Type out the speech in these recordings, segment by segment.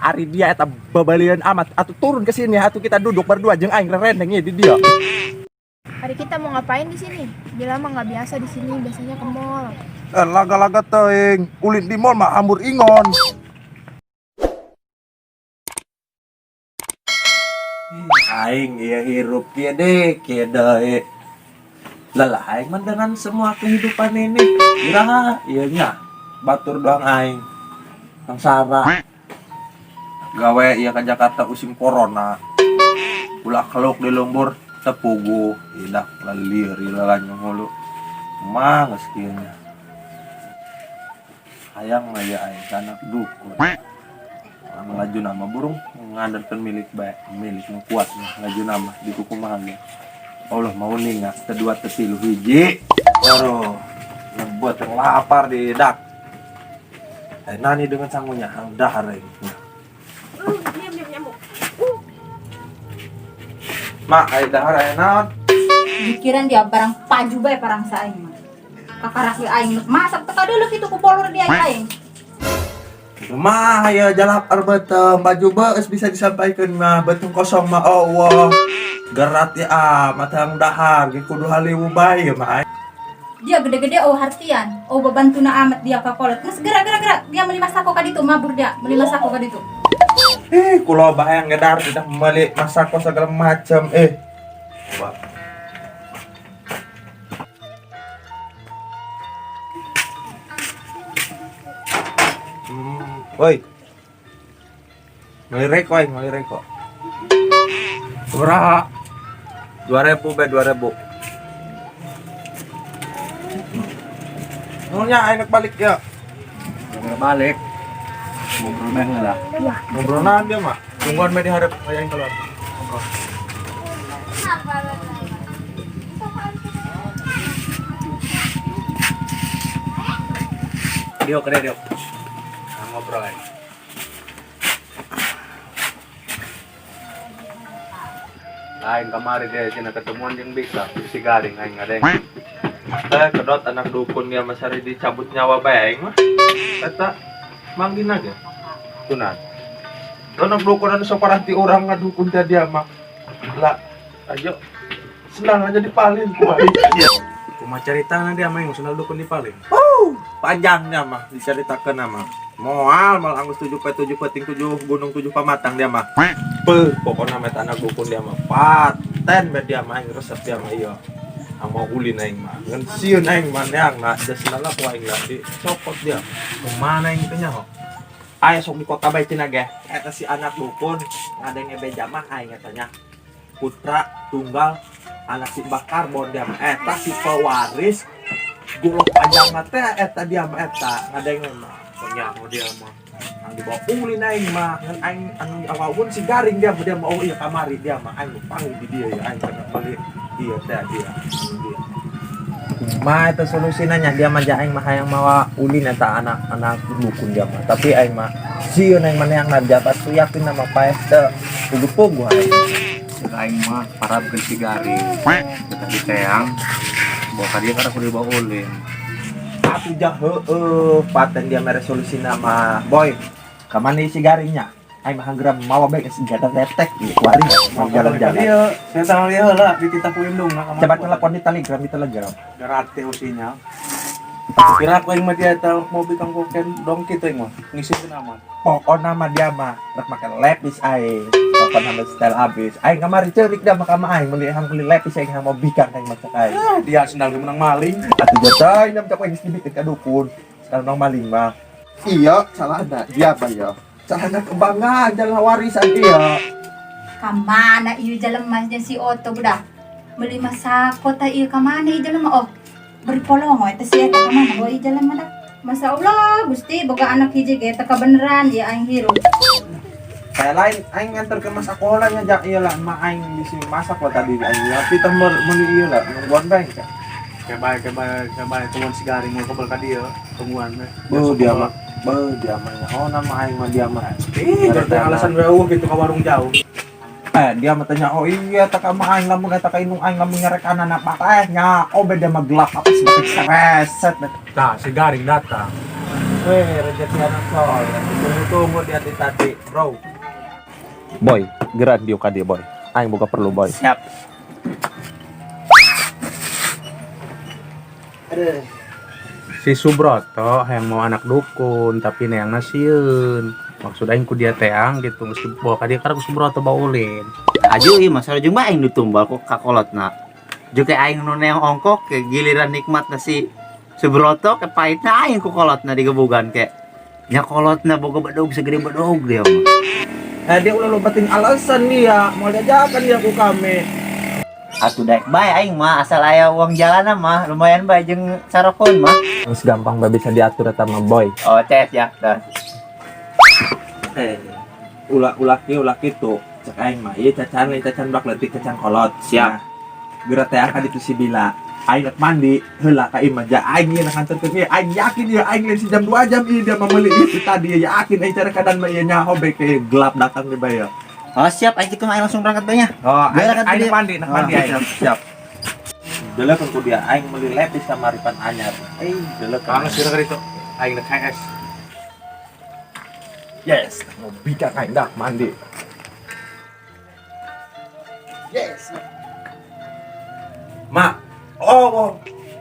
Ari dia eta babalian amat atuh turun ke sini atuh kita duduk berdua jeung aing rerendeng di dia. Hari kita mau ngapain di sini? Bila mah nggak biasa di sini, biasanya ke mall. Laga-laga teuing, ulin di mall mah ambur ingon. Aing ieu hirup kieu deh, kieu deui. Lelah aing mah dengan semua kehidupan ini. Iraha ieu nya batur doang aing. Sangsara. Gawe ieu ka Jakarta musim corona. Ulah keluk di lembur tepugu, idak lalir ilalanya mulu. Mah geus kieu nya. Hayang mah ya aing sanak dukun. Laju nama burung ngadarkan milik baik milik nu kuat laju nama di kumaha ge Allah mau ningat kedua tetilu hiji baru ngebuat yang lapar di dak nani dengan sangunya hang dahar ini mak ai dahar ai naon pikiran dia barang paju bae parang sa aing mah kakarak we aing masak teka deuleu kitu ku polur dia aing. Mah ya jalap arbeta baju beus bisa disampaikan mah betung kosong mah Allah gerat ya amat hang dahar ge kudu haliwu bae mah Dia gede-gede hartian babantuna amat dia ka kolot geus gerak dia meuli masako ka ditu mabur dia meuli masako ka ditu kulo bayang ngedar tidak meuli masako segala macam coba woi ngelirik woi ngelirik kok berapa 2.000 be 2.000 nolnya enak balik ya nggak balik ngobrol meh lah ngobrol nanti mah tungguan meh diharap kayak yang keluar ngobrol Dio kere Dio ngobrol aja. Lain kemarin dia sini ketemuan yang bisa si garing aing ngadeng. Kedot anak dukun dia masari dicabut nyawa bae aing mah. Eta manggina ge. Tunan. Anak dukun anu saparanti orang ngadukun teh dia mah. Lah, ayo. Senang aja dipalin ku aing. Cuma caritana dia mah yang senang dukun dipalin. Panjangnya mah diceritakeun mah. Moal mal anggus 7 peting 7 gunung 7 pamatang dia mah. Pokoknya met anak dukun dia mah. Paten bet dia mah resep dia mah ieu. Ang mau ulin aing mah. Ngan sieun aing mah neang na desna ku aing lah dicopot dia. Kemana aing teh nya ho? Aya sok di kota bae cenah ge. Eta si anak dukun ngadenge beja mah aing eta nya. Putra tunggal anak si bakar bon dia mah. Eta si pewaris gulok panjang mah teh eta dia mah eta ngadenge mah. Nya dia mah ang dibawa ulin aing mah ngan aing anu awawun si garing dia mau ieu kamari dia mah aing panggil di dia ya aing kana balik dia teh dia mah eta solusina nya dia mah aing mah hayang mawa ulin eta anak dukun dia mah tapi aing mah sieun aing mah yang najabat tu yakin nama paes teh pugu-pugu aing mah parabkeun si garing kita diteang bawa ka dia karena kudu dibawa ulin aku jah paten dia meresolusi nama boy kemana si garingnya aing mah geram mawa bae senjata tetek di kuari mau jalan-jalan dia saya tahu dia lah di kita kuindung coba telepon di telegram gerate usinya kira aku yang mah dia tahu mau bikin koken dong kita yang mah ngisi nama pokok nama dia mah rek make lepis aing pokok nama style abis aing kamari ceurik dia mah ka aing beli lepis aing mau bikin aing masak aing dia sendal menang maling atuh jotoy nam cak aing dibikin ka dukun sekarang nang maling mah iya salahna dia apa ya salahna kebanggaan jalan warisan dia Kamana ieu jelema si Otto budak meuli masako ta ieu kamana ieu jelema beri polongo eta si eta kamana ieu jelema dah Masya Allah, Gusti, boga anak hiji ge teka beneran ya aing hirup. Saya lain aing nganter ke masa sekolahnya jak ieu lah mah aing bisi masak lo tadi aing tapi teh meuni ieu lah nungguan bae ka. Kebae teman si garing mau kebal ka dieu tungguan we. Dia mah oh nama aing mah dia mah. Berarti alasan we gitu ka warung jauh. Dia mah tanya oh iya tak mah aing lamun eta ka indung aing lamun nyarek anak apa nya beda mah gelap apa sih reset. Tah si garing datang. Weh, rezeki anak soleh. Tunggu-tunggu dia di tadi, bro. Boy, gerak dia ka dia, boy. Aing boga perlu, boy. Siap. Si Subroto yang mau anak dukun tapi yang nasieun. Maksud aing ku dia teang gitu mesti bawa ka dia karena ku Subroto baulin. Aju ieu masalah jeung aing ditumbal kok kakolotna. Jeung ke aing nu neong ongkok ke giliran nikmat si Subroto ke pahitna aing ku kolotna digebugan ke. Nya kolotna boga bedog segede bedog dia mah. Dia ulah lobatin alasan dia, mau diajakan dia ku kami. Atuh daek bae aing mah asal aya uang jalanan mah lumayan bae jeung sarokon mah. Geus gampang bae bisa diatur eta mah, boy. Oh, tes ya. Dah. Ulah kitu. Cek aing mah ieu cacan blak leutik cacan kolot. Siap. Geura teh ka ditu si Bila. Aing rek mandi, heula ka imah ja aing ieu nganterkeun ieu. Aing yakin ieu aing lain si jam 2 jam ieu dia memeuli itu tadi ya yakin aing cara kadan mah ieu nyaho bae ke gelap datang di bae. Oh, siap aing kitu mah aing langsung berangkat bae nya. Oh, Berangkat aing dia. mandi aing. Siap. Dele kan ku dia aing meuli lepis sama Ripan anyar. Dele kan. Kang sira itu aing nek KS. Yes, mau bika aing dah mandi. Yes. Ma,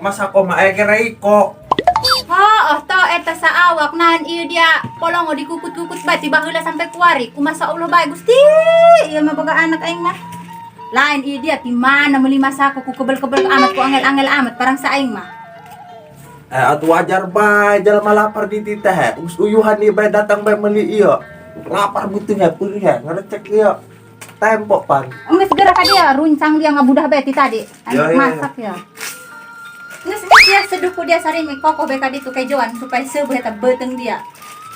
masa ko kira iko. Oh, toh eta saawak nahan ieu dia polongo dikukut-kukut bae tiba heula sampai kuari. Kumasa Allah bae Gusti. Ieu mah boga anak aing mah. Lain ieu dia ti mana meuli masako ku kebel-kebel amat ku angel-angel amat parang sa aing mah. Atuh wajar bae jalma lapar di titeh. Us uyuhan ieu bae datang bae meuli ieu. Lapar butuhnya peuih ngarecek ieu. Tempo pan. Geus geura ka dia runcang dia ngabudah bae ti tadi. Ya, Aing ya, masak ya. Geus dia seduh ku dia sarimi kokoh bae ka ditu kejoan supaya seubeuh eta beuteung dia.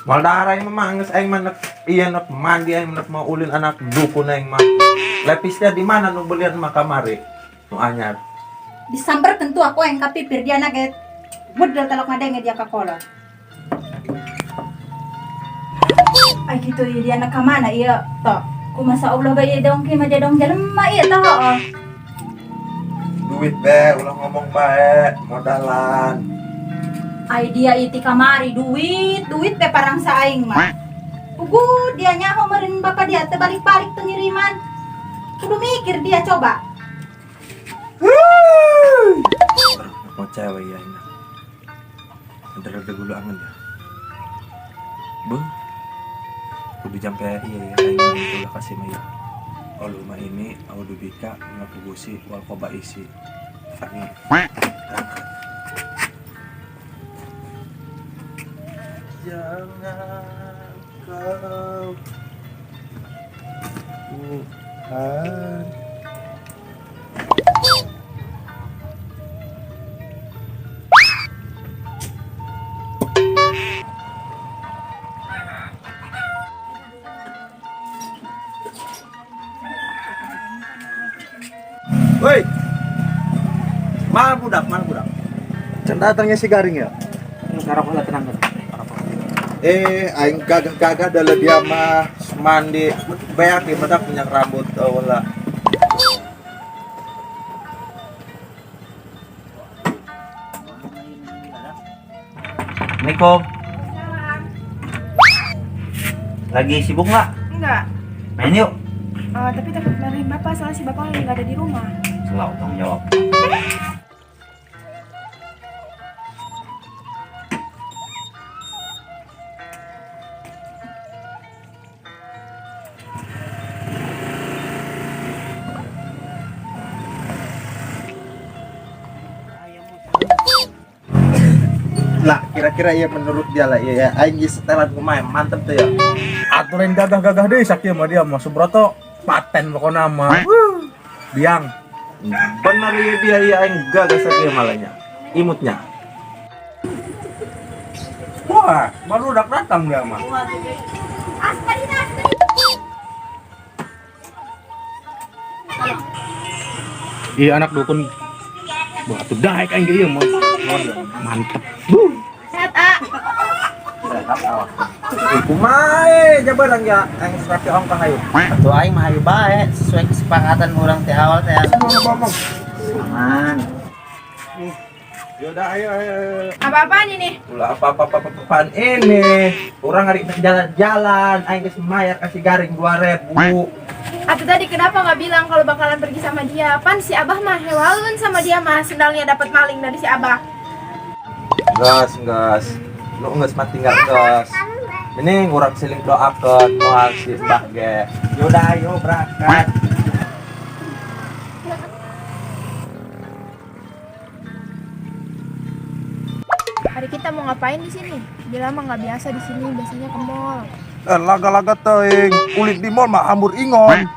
Mal darah aing mah geus aing mah nek mandi aing nek mau ulin anak dukun aing mah. Lepisnya di mana nu belian mah kamari? Nu anyar. Disamperkeun tuh aku yang kapipir dia naget. Budal talok ngadenge dia ka kolot. Ay gitu ieu dia nak ka mana ieu? Toh. Kumasa Allah bae dong ki mah dong jelema ieu tah heuh. Duit be, ulah ngomong bae, modalan. Ai dia iti kamari duit teh parang sa aing mah. Pugu dia nyaho meureun bapak dia teh balik-balik teu ngiriman. Kudu mikir dia coba. Mau cewek ya ini. Ada gula angen ya. Beuh. Kudu jampe iya ya aing ulah kasih mah ya. Olu mah ini audu bika ngaku gusi wal koba isi. Fani. Jangan kau Tuhan. Woi, mana budak? Can datangnya si Garing ya? Sekarang ulah tenang. Aing gagah dalam dia mah mandi, banyak di mata punya rambut wala. Assalamualaikum. Lagi sibuk nggak? Enggak. Main yuk. Tapi takut marahin bapak soalnya si bapak lagi nggak ada di rumah. Selalu tanggung jawab. Lah, kira-kira ya menurut dia lah ya, aing geus setelan kumaha mantep tuh ya. Aturin gagah-gagah deui sakieu mah dia mah Subroto paten pokona mah. Biang. Bener ya dia ya aing gagah sakieu malahnya. Imutnya. Wah, baru udah datang dia mah. Iya anak dukun. Batu daek aing ieu mah. Mantep. Kumaha jabarang ya aing serapih ongkah hayu. Atuh aing mah hayu bae sesuai kesepakatan urang teh awal teh. Ngomong. Aman. Yaudah ayo. Apa-apaan ini? Ulah apa-apaan ini. Orang hari jalan-jalan, aing kasih mayar kasih garing 2.000. Atau tadi kenapa nggak bilang kalau bakalan pergi sama dia? Pan si Abah mah hewaun sama dia mah sendalnya dapat maling dari si Abah. Gas. Lu nges mati nggak gas. Mending orang siling doakan moal si Mbah ge. Yaudah ayo berangkat. Hari kita mau ngapain di sini? Bila mah nggak biasa di sini, biasanya ke mall. Laga-laga teuing kulit di mall mah hambur ingon.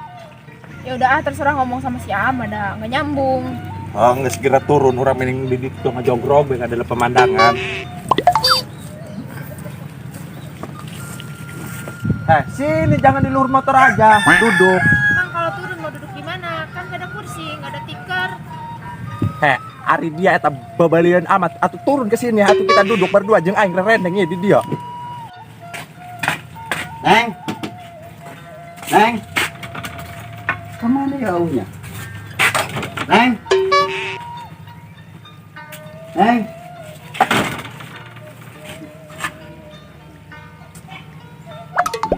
Ya udah terserah ngomong sama si Am, ada nggak nyambung. Nggak segera turun orang mending di situ ngajogrog yang adalah pemandangan. Sini jangan di luar motor aja, duduk. Emang kalau turun mau duduk di mana? Kan gak ada kursi, nggak ada tikar. Ari dia eta babalian amat atuh turun ke sini atuh kita duduk berdua jeung aing rendeng ieu di dia. Neng. Kemana ya aunya? Neng.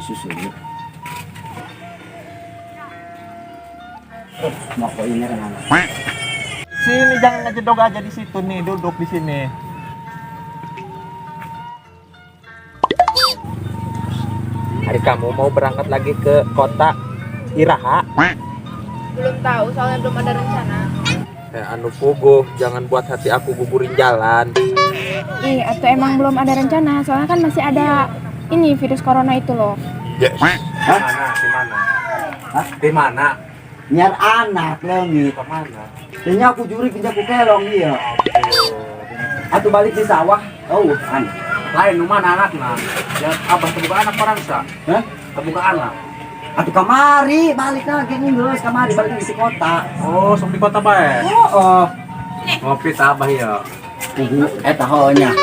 Susu ya. Mau kok ini kan anak. Sini jangan ngejedog aja di situ nih, duduk di sini. Hari kamu mau berangkat lagi ke kota Iraha? Belum tahu, soalnya belum ada rencana. Anu puguh, jangan buat hati aku gugurin jalan. Ih, atau emang belum ada rencana, soalnya kan masih ada ini virus corona itu loh. Yes. Di mana? Nyar anak leungit. Kemana? Tanya aku juri pindah ku kelong dia. Atuh balik di sawah. Oh, anak. Lain nu mana anakna? Ya abah terbuka anak orang sa. Hah? Terbuka anak. Atuh kamari balik lagi nih geus kamari balik di kota. Oh, sok di kota bae. Oh. Ngopi tah abah ya. Pugu eta heunya.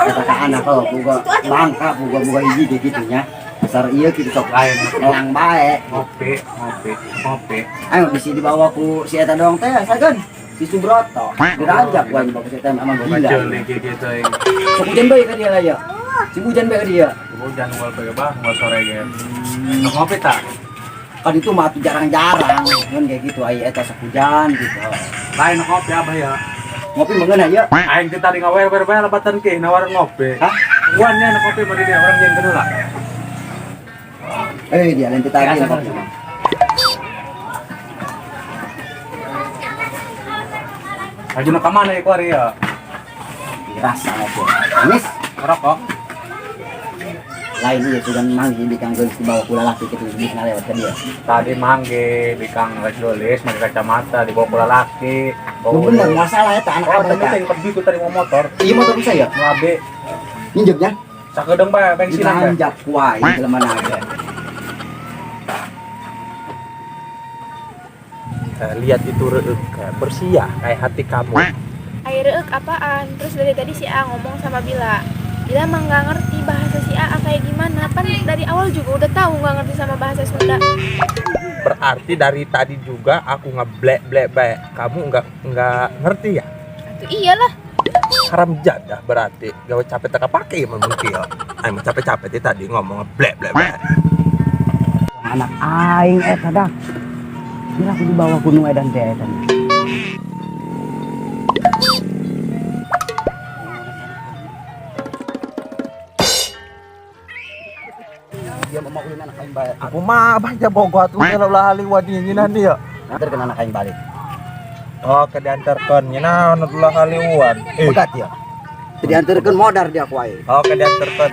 Eta ka anak heuh puga bangka puga hiji ge kitu nya. Dasar ieu kitu sok Lain elang bae. ngopi. Ayo bisi dibawa ku si eta doang teh sageun. Si Subroto. Diranjak gua dibawa ku si eta sama gila. Macul nih gitu yang Sok hujan bae ka dia lah ya. Si hujan bae ka dia. hujan wal pe bah wal sore ge. Sok ngopi tah. Kan itu mah tuh jarang-jarang kan kayak gitu ai eta sok hujan gitu. Lain ngopi abah ya. Ngopi mengeun aya. Aing teh tadi ngawer-wer labatan ke nawaran ngopi. Hah? Guannya na kopi mah di dia orang yang kedua. Dia lain tadi ngopi. Aju na kamana ya kuari ya. Rasa aja. Anis Ngerokok. lain ieu sugan manggi di kang geus dibawa ku lalaki kitu geus ngalewat ka dia. Tadi mangge di Kang Rajulis mari kacamata dibawa ku lalaki. Nu bener masalah eta anak Oh, abah tapi teh. teh pergi ku tadi mau motor. Ieu motor saya. Ngabe Ninjepnya. sakedeung bae bensinan bae. Ditanjak wae jelema naga. Lihat itu reuk bersih ya kayak hati kamu. Air reuk apaan? Terus dari tadi si A ngomong sama Bila. Bila mah nggak ngerti bahasa si A kayak gimana. Pan dari awal juga udah tahu nggak ngerti sama bahasa Sunda. Berarti dari tadi juga aku ngeblek-blek bae. Kamu nggak ngerti ya? Itu iyalah. Haram jadah berarti. Gawe capek tak kepake mun mungkin. Aing mah capek-capek tadi ngomong ngeblek-blek bae. Anak aing eta dah. Kira aku dibawa gunung edan teh eta. Dia mau ulin anak aing balik. Aku mah abah aja bogo atuh teh ulah haliwat dinginan dia. Nanti kena anak aing balik. Oh, ke diantarkeun nya naon ulah haliwat. Pegat ya. Diantarkeun modar dia ku aing. Oh, ke diantarkeun.